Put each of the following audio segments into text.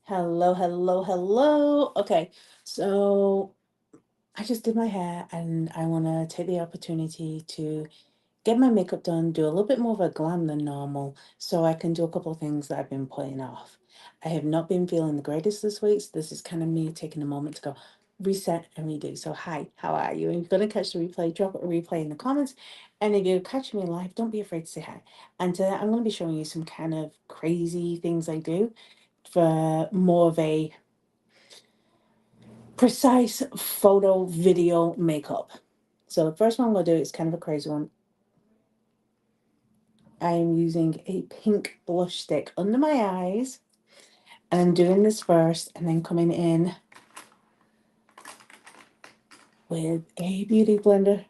Hello, hello, hello. Okay, so I just did my hair and I want to take the opportunity to get my makeup done, do a little bit more of a glam than normal, so I can do a couple of things that I've been putting off. I have not been feeling the greatest this week, so this is kind of me taking a moment to go reset and redo. So, hi, how are you? If you're going to catch the replay, drop a replay in the comments. And if you're catching me live, don't be afraid to say hi. And today I'm going to be showing you some kind of crazy things I do for more of a precise photo video makeup. So the first one I'm going to do is kind of a crazy one. I am using a pink blush stick under my eyes, and I'm doing this first and then coming in with a beauty blender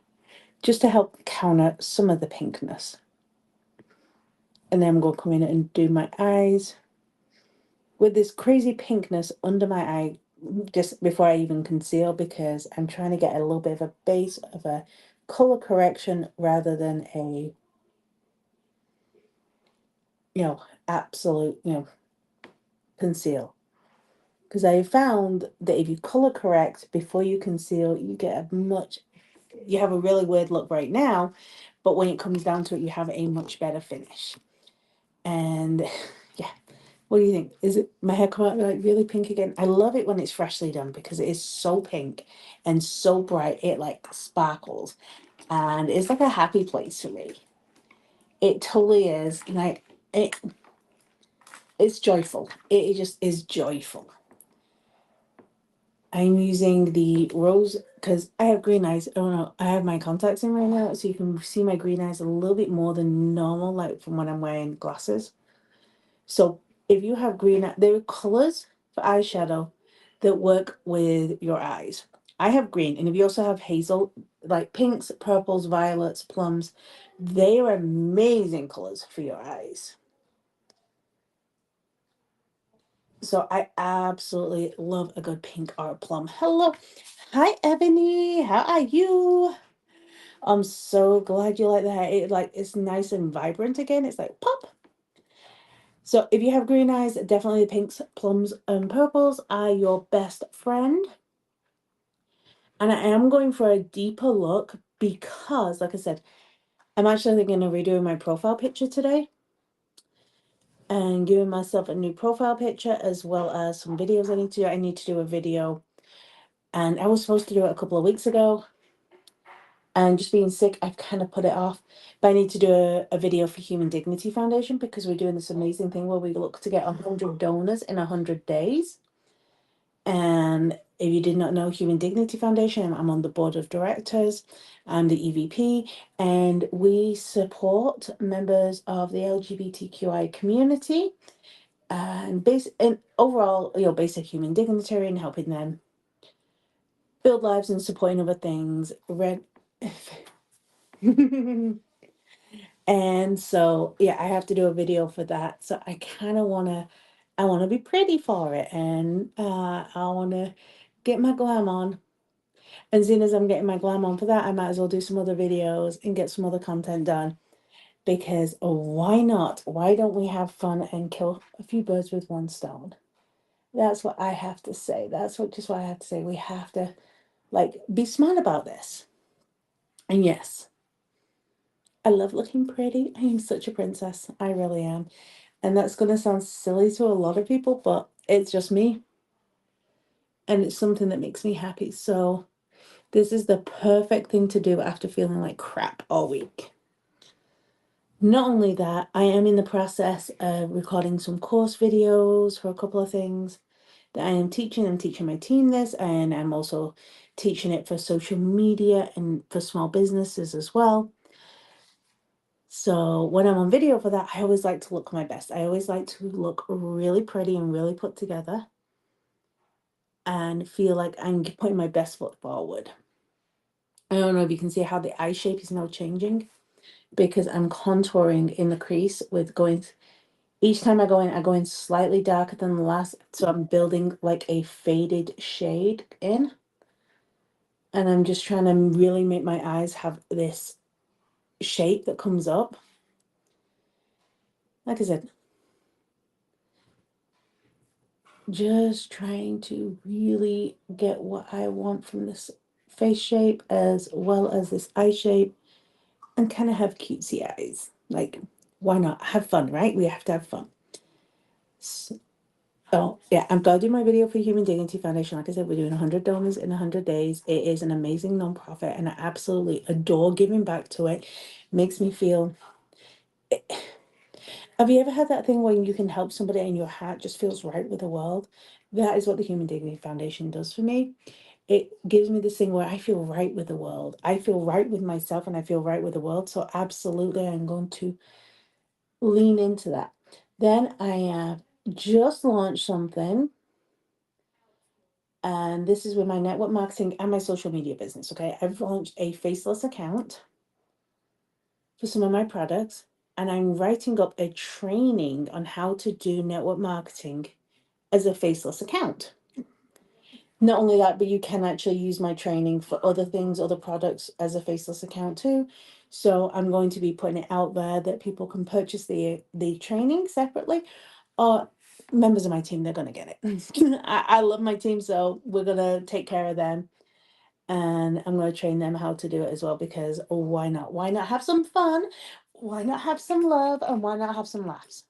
just to help counter some of the pinkness. And then I'm going to come in and do my eyes with this crazy pinkness under my eye just before I even conceal, because I'm trying to get a little bit of a base of a color correction rather than a absolute conceal. Because I found that if you color correct before you conceal, you have a really weird look right now, but when it comes down to it, you have a much better finish. And yeah, what do you think? Is it my hair come out like really pink again? I love it when it's freshly done because it is so pink and so bright. It like sparkles, and it's like a happy place for me. It totally is. Like it's joyful. It just is joyful. I'm using the rose because I have green eyes. Oh no, I have my contacts in right now, so you can see my green eyes a little bit more than normal, like from when I'm wearing glasses. So if you have there are colors for eyeshadow that work with your eyes. I have green, and if you also have hazel, like pinks, purples, violets, plums, they are amazing colors for your eyes. So I absolutely love a good pink or plum. Hello. Hi, Ebony. How are you? I'm so glad you like that. It's nice and vibrant again. It's like pop. So if you have green eyes, definitely the pinks, plums, and purples are your best friend. And I am going for a deeper look because, like I said, I'm actually going to redo my profile picture today and giving myself a new profile picture as well as some videos I need to do. I need to do a video, and I was supposed to do it a couple of weeks ago, and just being sick, I've kind of put it off. But I need to do a video for Human Dignity Foundation because we're doing this amazing thing where we look to get 100 donors in 100 days. And if you did not know, Human Dignity Foundation, I'm on the board of directors. I'm the EVP, and we support members of the LGBTQI community and overall, basic human dignity and helping them build lives and supporting other things. And so, yeah, I have to do a video for that. So I want to be pretty for it, and I want to get my glam on. And soon as I'm getting my glam on for that, I might as well do some other videos and get some other content done. Because why not? Why don't we have fun and kill a few birds with one stone? That's what I have to say. Just what I have to say. We have to be smart about this. And yes, I love looking pretty. I am such a princess. I really am. And that's going to sound silly to a lot of people, but it's just me. And it's something that makes me happy. So this is the perfect thing to do after feeling like crap all week. Not only that, I am in the process of recording some course videos for a couple of things that I am teaching. I'm teaching my team this, and I'm also teaching it for social media and for small businesses as well. So when I'm on video for that, I always like to look my best. I always like to look really pretty and really put together and feel like I'm putting my best foot forward. I don't know if you can see how the eye shape is now changing because I'm contouring in the crease with each time I go in slightly darker than the last. So I'm building like a faded shade in. And I'm just trying to really make my eyes have this shape that comes up. Like I said, just trying to really get what I want from this face shape as well as this eye shape and kind of have cutesy eyes. Like, why not? Have fun, right? We have to have fun. So, yeah, I'm gonna do my video for Human Dignity Foundation. Like I said, we're doing 100 donors in 100 days. It is an amazing nonprofit, and I absolutely adore giving back to it. Makes me feel. Have you ever had that thing where you can help somebody and your heart just feels right with the world? That is what the Human Dignity Foundation does for me. It gives me this thing where I feel right with the world. I feel right with myself and I feel right with the world. So absolutely, I'm going to lean into that. Then I have just launched something, and this is with my network marketing and my social media business. Okay, I've launched a faceless account for some of my products, and I'm writing up a training on how to do network marketing as a faceless account. Not only that, but you can actually use my training for other things, other products as a faceless account too. So I'm going to be putting it out there that people can purchase the training separately, or members of my team, they're gonna get it. I love my team, so we're gonna take care of them, and I'm gonna train them how to do it as well, because why not? Why not have some fun? Why not have some love? And why not have some laughs?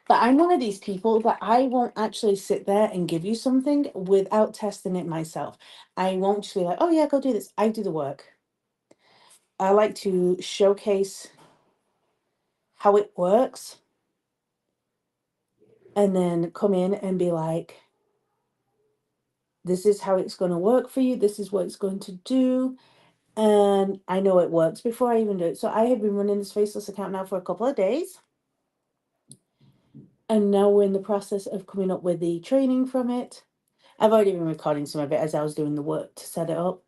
But I'm one of these people that I won't actually sit there and give you something without testing it myself. I won't just be like, oh yeah, go do this. I do the work. I like to showcase how it works and then come in and be like, this is how it's going to work for you. This is what it's going to do. And I know it works before I even do it. So I have been running this faceless account now for a couple of days. And now we're in the process of coming up with the training from it. I've already been recording some of it as I was doing the work to set it up.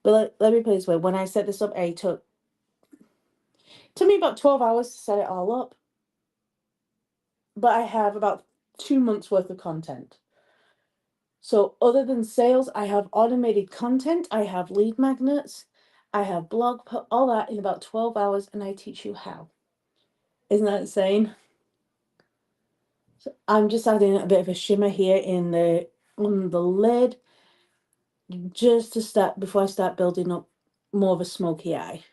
But let me put it this way. When I set this up, took me about 12 hours to set it all up. But I have about 2 months worth of content. So other than sales, I have automated content, I have lead magnets, I have all that in about 12 hours, and I teach you how. Isn't that insane? So I'm just adding a bit of a shimmer here on the lid, just to start before I start building up more of a smoky eye.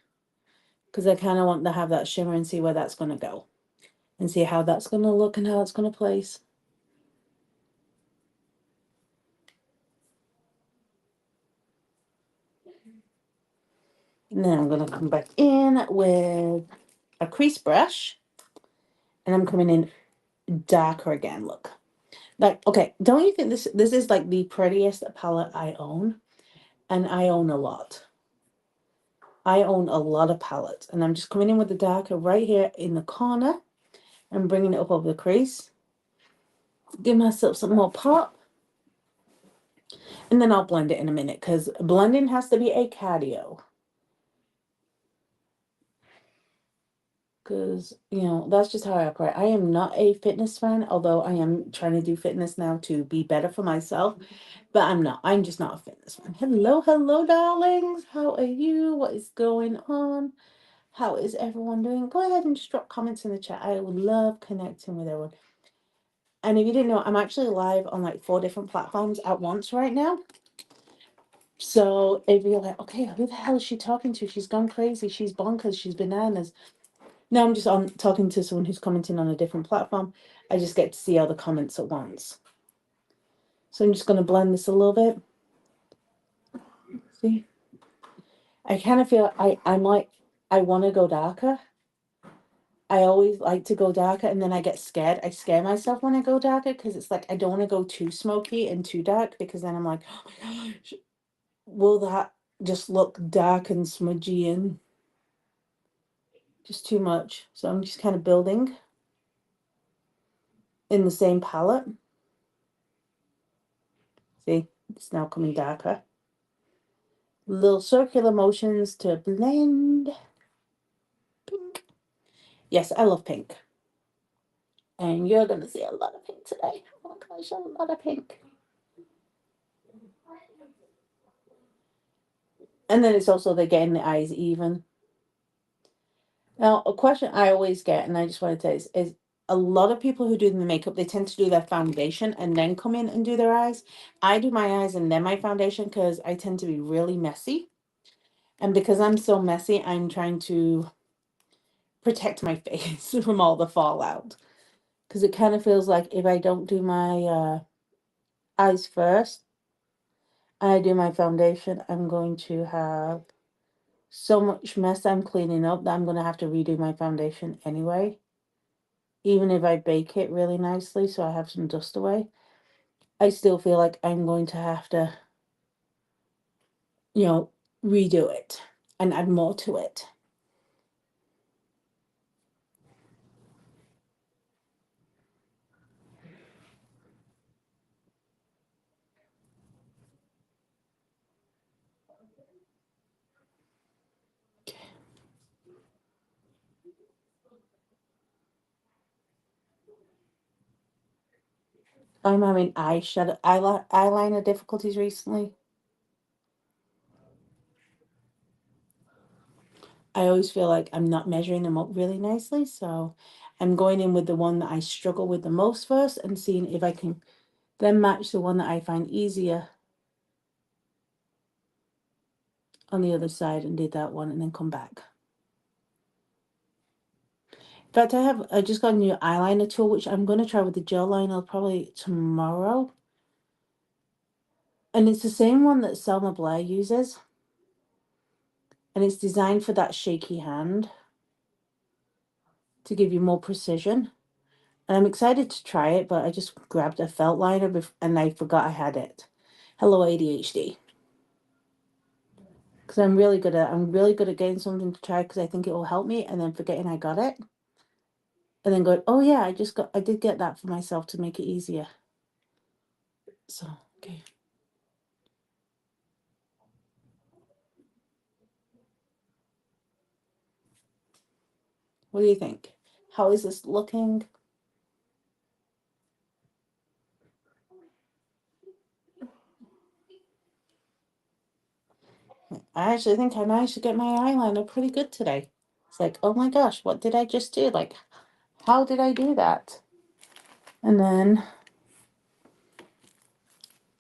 Because I kind of want to have that shimmer and see where that's going to go. And see how that's going to look and how it's going to place. And then I'm going to come back in with a crease brush. And I'm coming in darker again, look. Like, okay, don't you think this is like the prettiest palette I own? And I own a lot. I own a lot of palettes. And I'm just coming in with the darker right here in the corner and bringing it up over the crease. Give myself some more pop. And then I'll blend it in a minute, because blending has to be a cardio. Because, that's just how I operate. I am not a fitness fan, although I am trying to do fitness now to be better for myself. But I'm not. I'm just not a fitness fan. Hello, hello, darlings. How are you? What is going on? How is everyone doing? Go ahead and just drop comments in the chat. I would love connecting with everyone. And if you didn't know, I'm actually live on like 4 different platforms at once right now. So if you're like, okay, who the hell is she talking to? She's gone crazy. She's bonkers. She's bananas. No, I'm just talking to someone who's commenting on a different platform. I just get to see all the comments at once. So I'm just going to blend this a little bit. See? I kind of feel I want to go darker. I always like to go darker, and then I get scared. I scare myself when I go darker, because it's like I don't want to go too smoky and too dark, because then I'm like, oh my gosh, will that just look dark and smudgy and just too much? So I'm just kind of building in the same palette. See, it's now coming darker. Little circular motions to blend. Pink. Yes, I love pink. And you're going to see a lot of pink today. Oh my gosh, a lot of pink. And then it's also the getting the eyes even. Now, a question I always get, and I just want to tell you, is a lot of people who do the makeup, they tend to do their foundation and then come in and do their eyes. I do my eyes and then my foundation because I tend to be really messy. And because I'm so messy, I'm trying to protect my face from all the fallout. Because it kind of feels like if I don't do my eyes first and I do my foundation, I'm going to have so much mess I'm cleaning up that I'm going to have to redo my foundation anyway. Even if I bake it really nicely so I have some dust away, I still feel like I'm going to have to, you know, redo it and add more to it. I'm having eyeliner difficulties recently. I always feel like I'm not measuring them up really nicely, so I'm going in with the one that I struggle with the most first and seeing if I can then match the one that I find easier on the other side and do that one and then come back. In fact, I just got a new eyeliner tool, which I'm going to try with the gel liner probably tomorrow. And it's the same one that Selma Blair uses. And it's designed for that shaky hand to give you more precision. And I'm excited to try it, but I just grabbed a felt liner and I forgot I had it. Hello, ADHD. Because I'm really good at getting something to try because I think it will help me, and then forgetting I got it, and then going, oh yeah, I did get that for myself to make it easier. So okay, what do you think? How is this looking? I actually think I managed to get my eyeliner pretty good today. It's like, oh my gosh, what did I just do? Like, how did I do that? And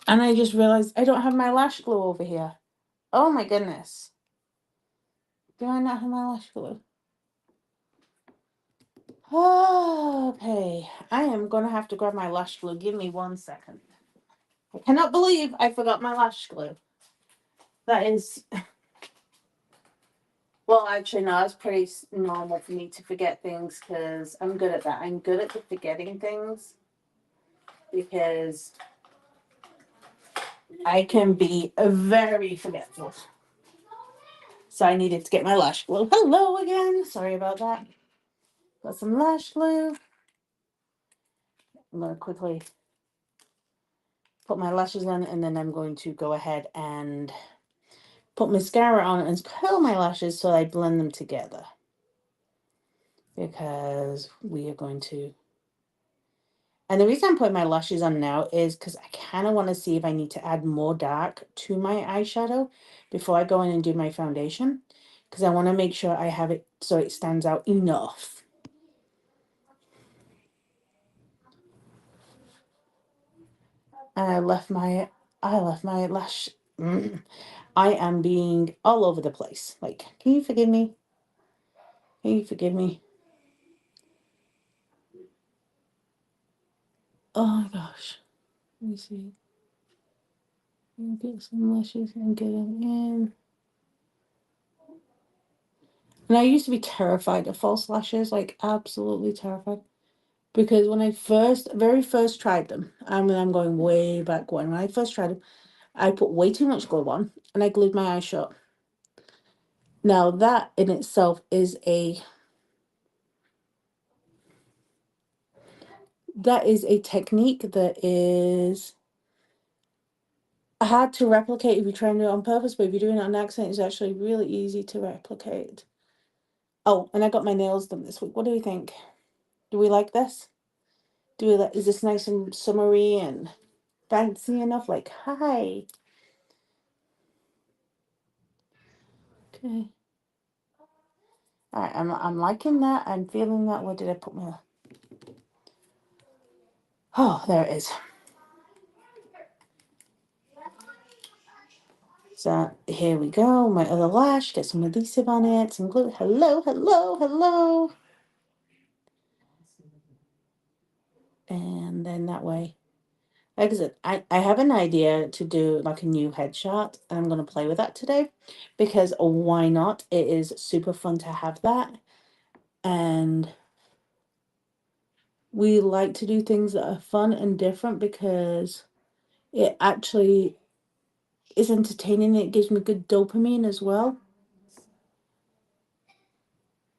I just realized I don't have my lash glue over here. Oh my goodness. Do I not have my lash glue? Oh, okay. I am going to have to grab my lash glue. Give me 1 second. I cannot believe I forgot my lash glue. That is, well, actually, no, it's pretty normal for me to forget things because I'm good at that. I'm good at forgetting things because I can be very forgetful. So I needed to get my lash glue. Hello again. Sorry about that. Got some lash glue. I'm going to quickly put my lashes on and then I'm going to go ahead and put mascara on and curl my lashes so I blend them together. Because we are going to... And the reason I'm putting my lashes on now is because I kind of want to see if I need to add more dark to my eyeshadow before I go in and do my foundation. Because I want to make sure I have it so it stands out enough. And I left my lash... I am being all over the place. Like, can you forgive me? Can you forgive me? Oh my gosh. Let me see. Get some lashes and get them in. And I used to be terrified of false lashes, like absolutely terrified. Because when I very first tried them, I mean, I'm going way back when I first tried them, I put way too much glue on and I glued my eyes shut. Now that in itself is a technique that is hard to replicate if you're trying to do it on purpose, but if you're doing it on accident, it's actually really easy to replicate. Oh, and I got my nails done this week. What do we think? Do we like this? Is this nice and summery and fancy enough? Like, hi. Okay. All right, I'm liking that. I'm feeling that. Where did I put my... Oh, there it is. So here we go. My other lash. Get some adhesive on it. Some glue. Hello, hello, hello. And then that way. Like I said, I have an idea to do like a new headshot, and I'm going to play with that today because why not? It is super fun to have that. And we like to do things that are fun and different because it actually is entertaining. It gives me good dopamine as well.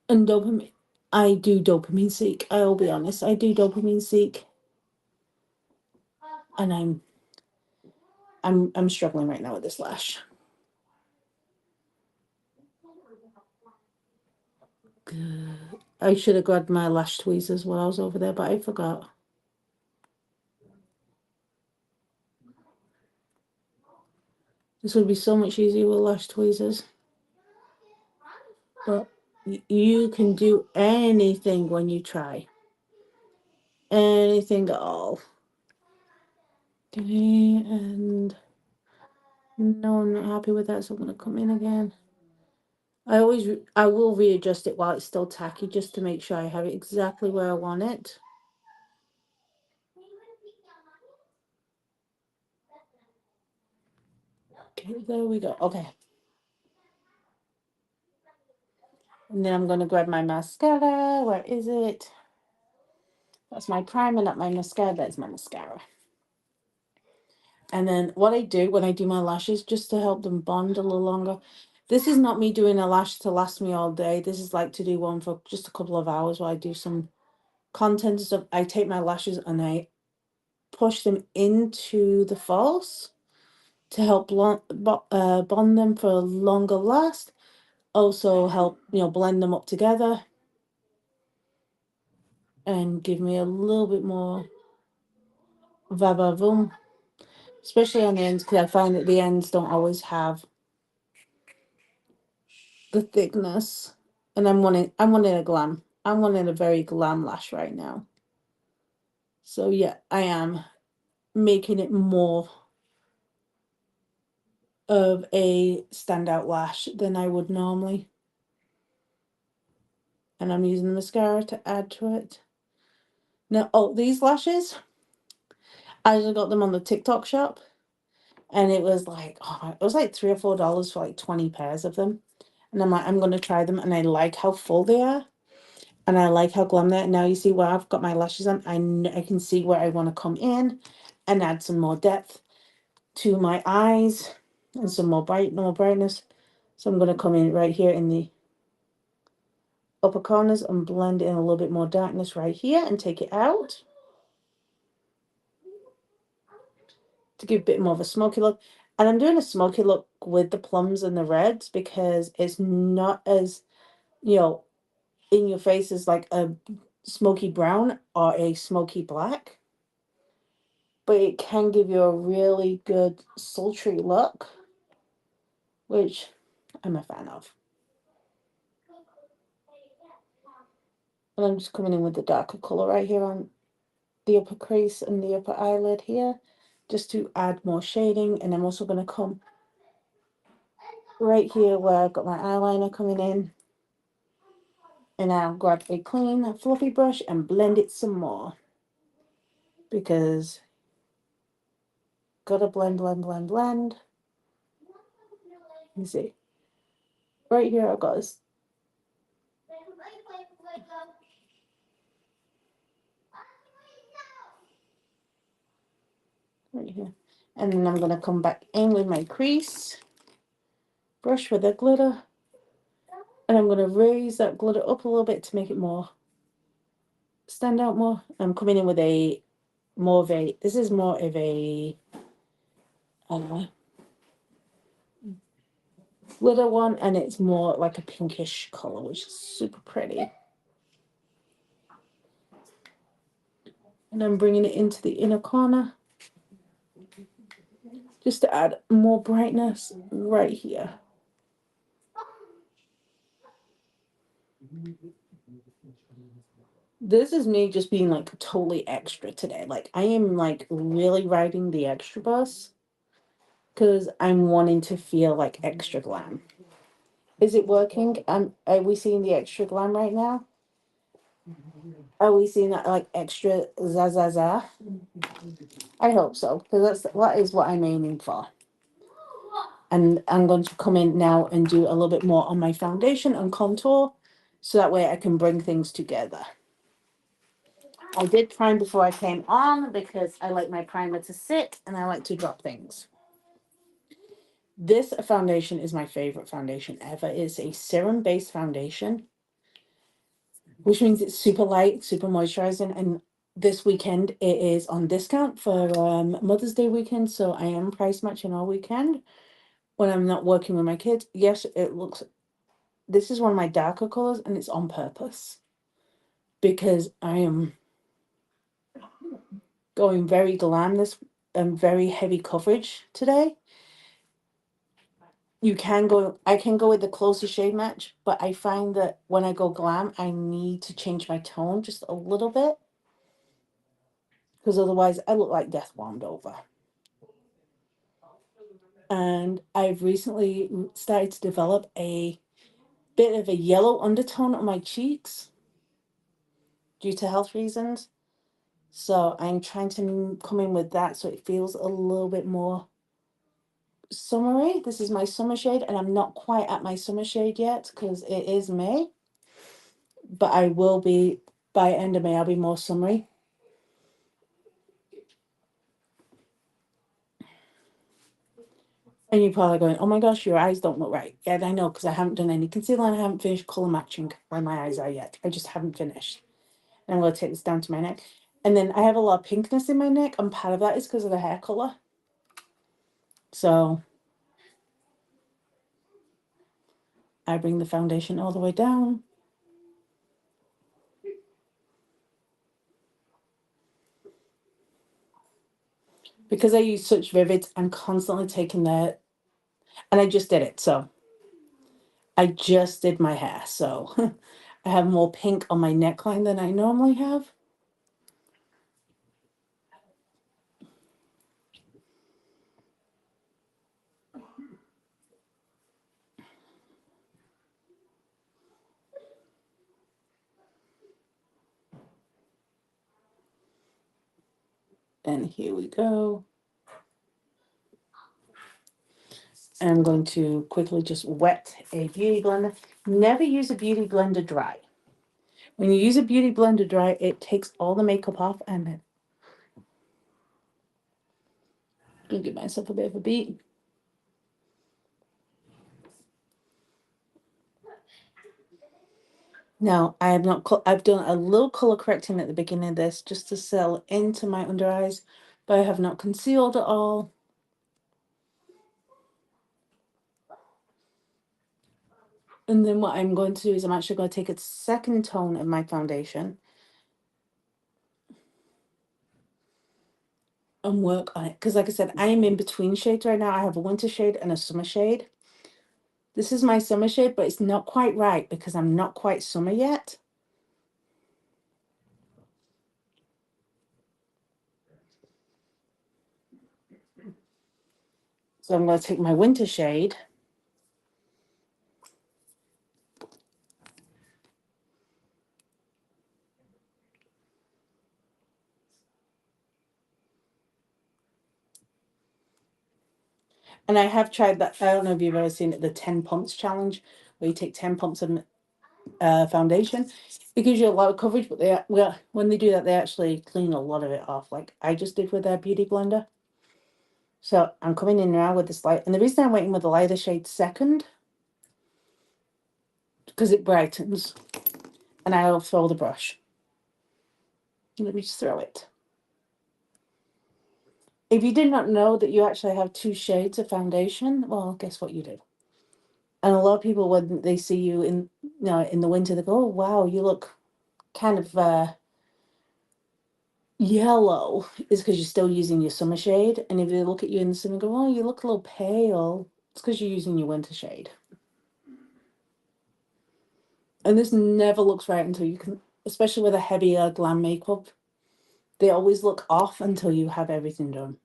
And dopamine, I do dopamine seek. I'll be honest, I do dopamine seek. And I'm struggling right now with this lash. Good. I should have grabbed my lash tweezers while I was over there, but I forgot. This would be so much easier with lash tweezers. But you can do anything when you try. Anything at all. Okay, and no, I'm not happy with that, so I'm going to come in again. I will readjust it while it's still tacky just to make sure I have it exactly where I want it. Okay, there we go. Okay. And then I'm going to grab my mascara. Where is it? That's my primer, not my mascara. That's my mascara. And then what I do when I do my lashes, just to help them bond a little longer. This is not me doing a lash to last me all day. This is like to do one for just a couple of hours while I do some content stuff. I take my lashes and I push them into the false to help bond them for a longer last. Also help, blend them up together and give me a little bit more va-va-voom, especially on the ends, because I find that the ends don't always have the thickness. And I'm wanting a glam. I'm wanting a very glam lash right now. So yeah, I am making it more of a standout lash than I would normally. And I'm using the mascara to add to it. Now, these lashes, I just got them on the TikTok shop. And it was like, it was like $3 or $4 for like 20 pairs of them. And I'm like, I'm going to try them. And I like how full they are. And I like how glam they are. Now you see where I've got my lashes on. I can see where I want to come in and add some more depth to my eyes and some more brightness. So I'm going to come in right here in the upper corners and blend in a little bit more darkness right here and take it out to give a bit more of a smoky look. And I'm doing a smoky look with the plums and the reds because it's not as, in your face as like a smoky brown or a smoky black. But it can give you a really good sultry look, which I'm a fan of. And I'm just coming in with the darker color right here on the upper crease and the upper eyelid here, just to add more shading. And I'm also going to come right here where I've got my eyeliner coming in. And I'll grab a clean, fluffy brush and blend it some more. Because gotta blend, blend, blend, blend. You see, right here I've got this. Right here. And then I'm gonna come back in with my crease brush with the glitter. And I'm gonna raise that glitter up a little bit to make it more stand out more. I'm coming in with this is more of a glitter one, and it's more like a pinkish color, which is super pretty. And I'm bringing it into the inner corner just to add more brightness right here. This is me just being like totally extra today. Like I am like really riding the extra bus because I'm wanting to feel like extra glam. Is it working? Are we seeing the extra glam right now? Are we seeing that like extra za za za? I hope so, because that is what I'm aiming for. And I'm going to come in now and do a little bit more on my foundation and contour, so that way I can bring things together. I did prime before I came on because I like my primer to sit and I like to drop things. This foundation is my favorite foundation ever. It's a serum based foundation, which means it's super light, super moisturizing. And this weekend it is on discount for Mother's Day weekend. So I am price matching all weekend when I'm not working with my kids. Yes, this is one of my darker colors and it's on purpose because I am going very glam this and very heavy coverage today. I can go with the closer shade match, but I find that when I go glam, I need to change my tone just a little bit because otherwise I look like death warmed over. And I've recently started to develop a bit of a yellow undertone on my cheeks due to health reasons. So I'm trying to come in with that so it feels a little bit more summery. This is my summer shade, and I'm not quite at my summer shade yet because it is May, but I will be by end of May. I'll be more summery. And you're probably going, oh my gosh, your eyes don't look right. Yeah, I know, because I haven't done any concealer and I haven't finished color matching where my eyes are yet. I just haven't finished. And I'm going to take this down to my neck. And then I have a lot of pinkness in my neck, and part of that is because of the hair color. So I bring the foundation all the way down. Because I use such vivids, I'm constantly taking that. And I just did it. So I just did my hair. So I have more pink on my neckline than I normally have. And here we go. I'm going to quickly just wet a beauty blender. Never use a beauty blender dry. When you use a beauty blender dry, it takes all the makeup off, and I'm gonna give myself a bit of a beat. Now, I have not. I've done a little color correcting at the beginning of this just to sell into my under eyes, but I have not concealed at all. And then what I'm going to do is I'm actually going to take a second tone of my foundation and work on it. Because like I said, I am in between shades right now. I have a winter shade and a summer shade. This is my summer shade, but it's not quite right because I'm not quite summer yet. So I'm going to take my winter shade. And I have tried that. I don't know if you've ever seen it, the 10 pumps challenge, where you take 10 pumps of foundation. It gives you a lot of coverage, but when they do that, they actually clean a lot of it off, like I just did with their beauty blender. So I'm coming in now with this light. And the reason I'm waiting with the lighter shade second, because it brightens. And I'll throw the brush. Let me just throw it. If you did not know that you actually have two shades of foundation, well, guess what you do. And a lot of people, when they see you in the winter, they go, oh, wow, you look kind of yellow, is because you're still using your summer shade. And if they look at you in the summer and go, oh, you look a little pale, it's because you're using your winter shade. And this never looks right until especially with a heavier glam makeup. They always look off until you have everything done.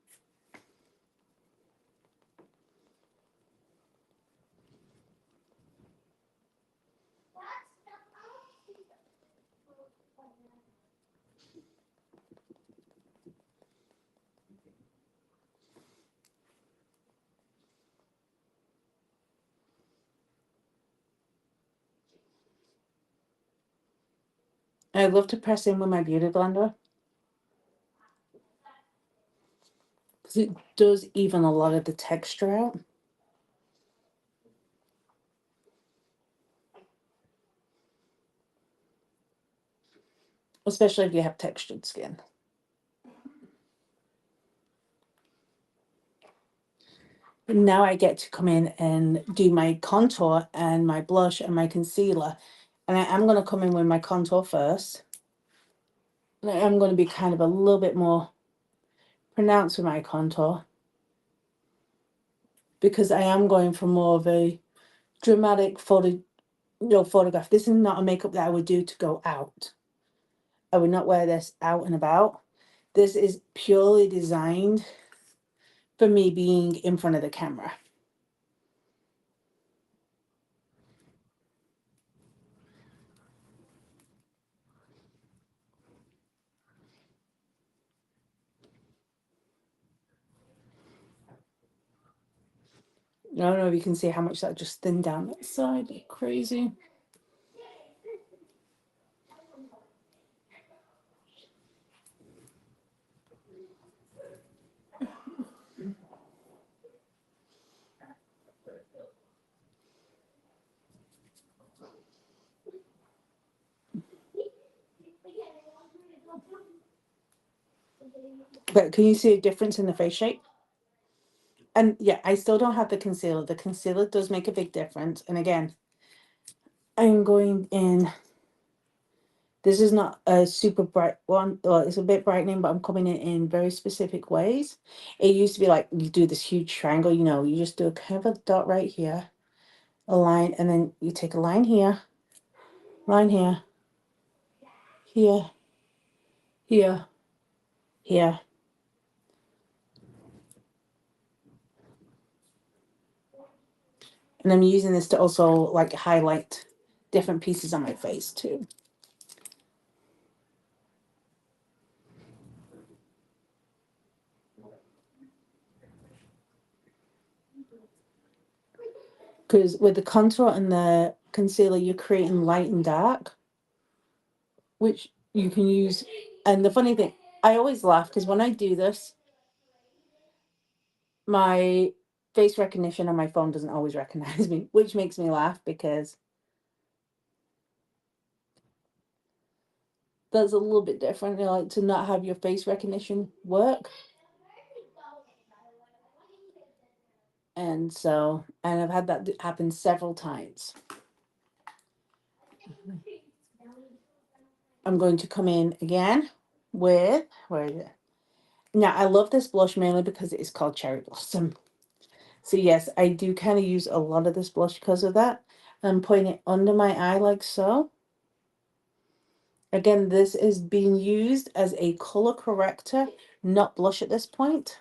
I love to press in with my beauty blender because it does even a lot of the texture out. Especially if you have textured skin. Now I get to come in and do my contour and my blush and my concealer. And I am going to come in with my contour first. And I am going to be kind of a little bit more pronounced with my contour, because I am going for more of a dramatic photograph. This is not a makeup that I would do to go out. I would not wear this out and about. This is purely designed for me being in front of the camera. I don't know if you can see how much that just thinned down that side. Crazy. But can you see a difference in the face shape? And yeah, I still don't have the concealer. The concealer does make a big difference. And again, I'm going in. This is not a super bright one. Well, it's a bit brightening, but I'm coming in very specific ways. It used to be like you do this huge triangle, you just do a kind of a dot right here, a line, and then you take a line here, here, here, here. And I'm using this to also like highlight different pieces on my face too. Because with the contour and the concealer, you're creating light and dark, which you can use. And the funny thing, I always laugh because when I do this, my face recognition on my phone doesn't always recognize me, which makes me laugh because that's a little bit different, like to not have your face recognition work. And so, and I've had that happen several times. I'm going to come in again with, where is it? Now, I love this blush mainly because it is called Cherry Blossom. So yes, I do kind of use a lot of this blush because of that. I'm putting it under my eye like so. Again, this is being used as a color corrector, not blush at this point.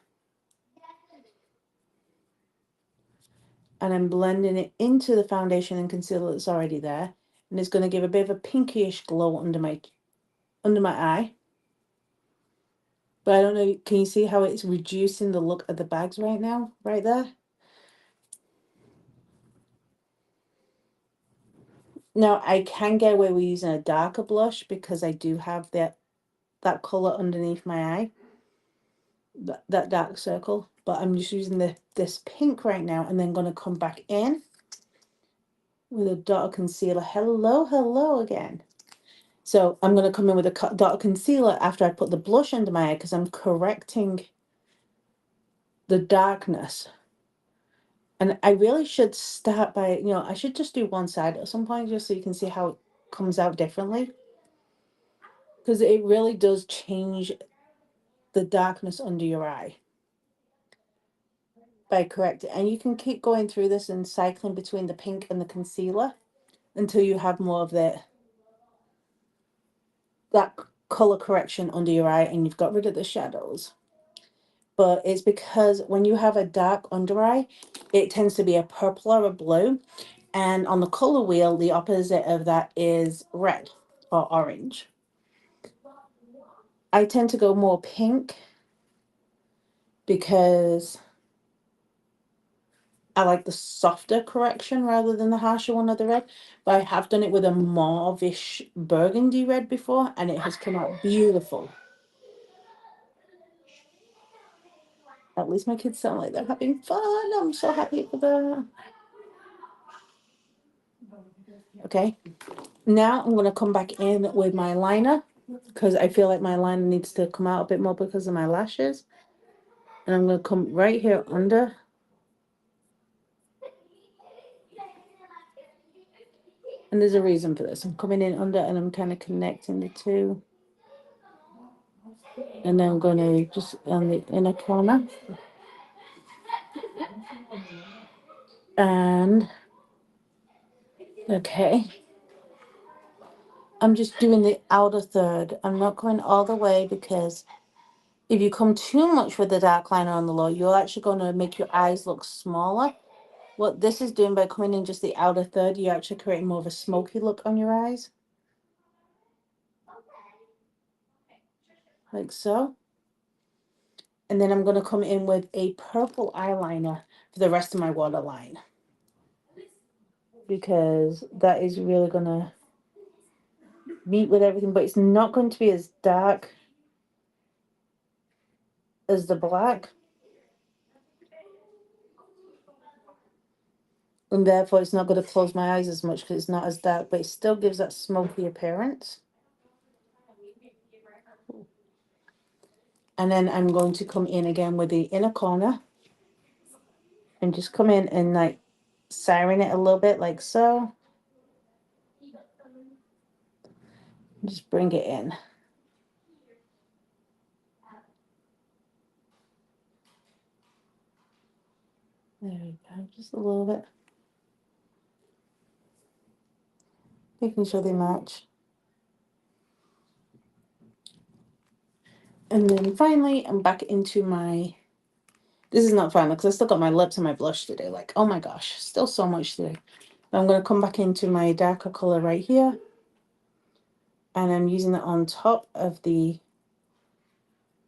And I'm blending it into the foundation and concealer that's already there. And it's going to give a bit of a pinkish glow under my eye. But I don't know, can you see how it's reducing the look of the bags right now? Right there? Now, I can get away with using a darker blush because I do have that color underneath my eye. That dark circle. But I'm just using this pink right now and then going to come back in with a dot of concealer. Hello again. So I'm going to come in with a dot of concealer after I put the blush under my eye because I'm correcting the darkness. And I really should start by, I should just do one side at some point just so you can see how it comes out differently. Because it really does change the darkness under your eye by correcting. And you can keep going through this and cycling between the pink and the concealer until you have more of the that color correction under your eye and you've got rid of the shadows. But it's because when you have a dark under eye, it tends to be a purple or a blue. And on the color wheel, the opposite of that is red or orange. I tend to go more pink because I like the softer correction rather than the harsher one of the red. But I have done it with a mauve-ish burgundy red before, and it has come out beautiful. At least my kids sound like they're having fun. I'm so happy for them. Okay. Now I'm going to come back in with my liner because I feel like my liner needs to come out a bit more because of my lashes. And I'm going to come right here under. And there's a reason for this. I'm coming in under and I'm kind of connecting the two. And then I'm going to just on the inner corner. And, okay. I'm just doing the outer third. I'm not going all the way because if you come too much with the dark liner on the low, you're actually going to make your eyes look smaller. What this is doing by coming in just the outer third, you're actually creating more of a smoky look on your eyes. Like so. And then I'm going to come in with a purple eyeliner for the rest of my waterline. Because that is really going to meet with everything, but it's not going to be as dark as the black. And therefore it's not going to close my eyes as much because it's not as dark, but it still gives that smoky appearance. And then I'm going to come in again with the inner corner and just come in and like siren it a little bit like so. Just bring it in. There we go, just a little bit. Making sure they match. And then finally, I'm back into my, this is not final because I still got my lips and my blush today. Like, oh my gosh, still so much today. I'm going to come back into my darker color right here. And I'm using it on top of the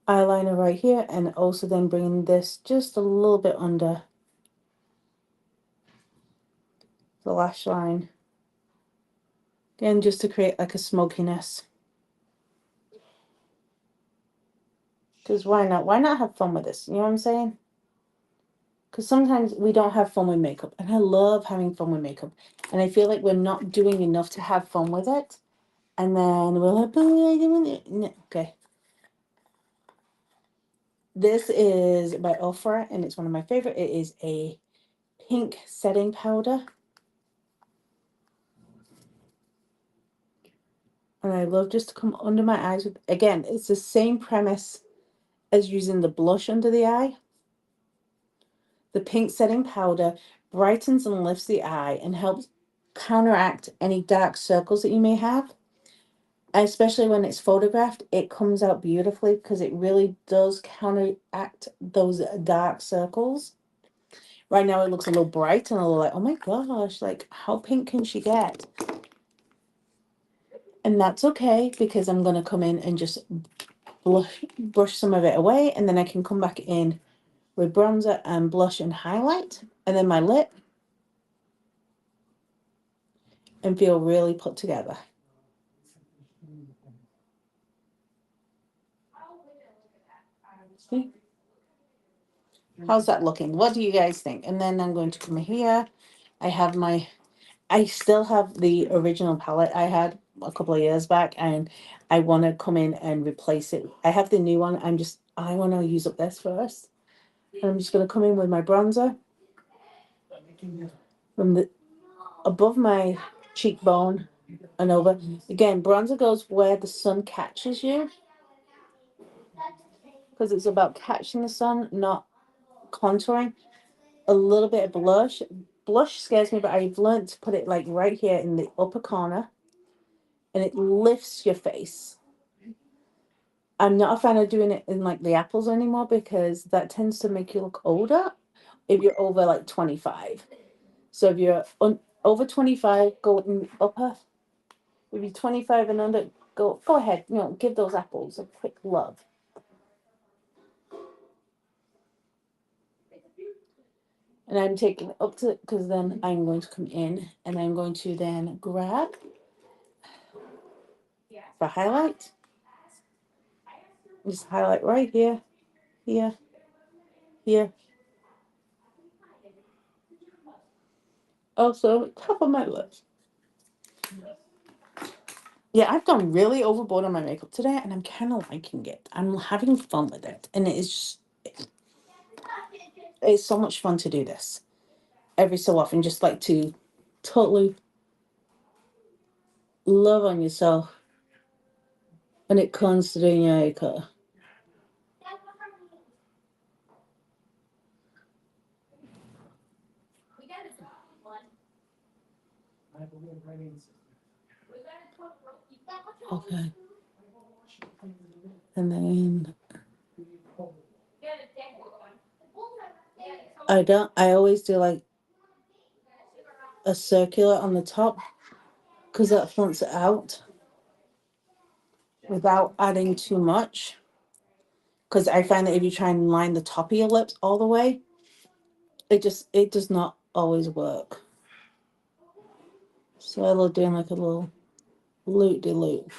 eyeliner right here. And also then bringing this just a little bit under the lash line. Again, just to create like a smokiness. Because why not? Why not have fun with this? You know what I'm saying? Because sometimes we don't have fun with makeup. And I love having fun with makeup. And I feel like we're not doing enough to have fun with it. And then we're like, oh, okay. This is by Ofra, and it's one of my favorite. It is a pink setting powder. And I love just to come under my eyes with, again, it's the same premise as using the blush under the eye. The pink setting powder brightens and lifts the eye and helps counteract any dark circles that you may have. Especially when it's photographed, it comes out beautifully because it really does counteract those dark circles. Right now it looks a little bright and a little like, oh my gosh, like how pink can she get? And that's okay because I'm going to come in and just brush some of it away, and then I can come back in with bronzer and blush and highlight, and then my lip, and feel really put together. See? How's that looking? What do you guys think? And then I'm going to come here. I still have the original palette I had a couple of years back, and I want to come in and replace it. I have the new one. I want to use up this first. And I'm just going to come in with my bronzer from the above my cheekbone and over. Again, bronzer goes where the sun catches you, because it's about catching the sun, not contouring. A little bit of blush. Blush scares me, but I've learned to put it like right here in the upper corner, and it lifts your face. I'm not a fan of doing it in like the apples anymore because that tends to make you look older if you're over like 25. So if you're over 25, go in upper. If you're 25 and under, go ahead. Give those apples a quick love. And I'm taking it up to, because then I'm going to come in and I'm going to then grab for highlight. Just highlight right here, here, here. Also, top of my lips. Yeah, I've gone really overboard on my makeup today and I'm kind of liking it. I'm having fun with it. And it's so much fun to do this every so often. Just like to totally love on yourself when it comes to doing your makeup. Okay. And then I always do like a circular on the top because that fronts it out without adding too much. Because I find that if you try and line the top of your lips all the way, it does not always work. So I love doing like a little loop-de-loop.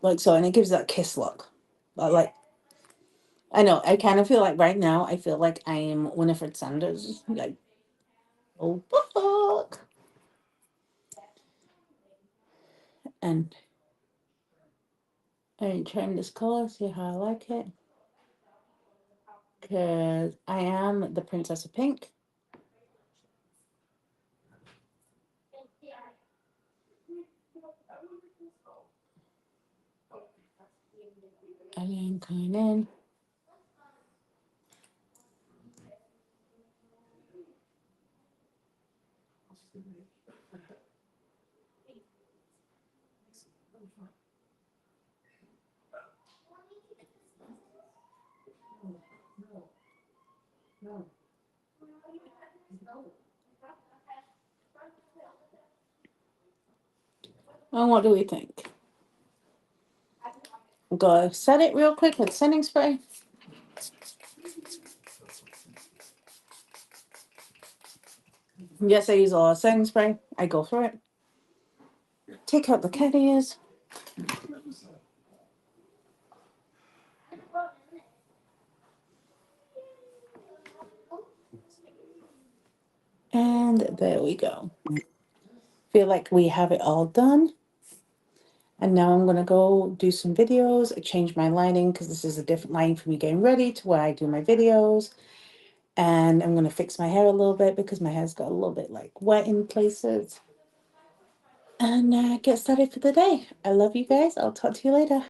Like so, and it gives that kiss look. But like, I know, I kind of feel like right now, I feel like I am Winifred Sanders. Like, oh, fuck. And I'm trying this color, see how I like it. Because I am the Princess of Pink. And then going in. And what do we think? Go set it real quick with setting spray. Yes, I use a lot of setting spray. I go for it. Take out the cat ears. And there we go. Feel like we have it all done. And now I'm going to go do some videos, change my lighting because this is a different lighting for me getting ready to where I do my videos. And I'm going to fix my hair a little bit because my hair's got a little bit like wet in places. And get started for the day. I love you guys. I'll talk to you later.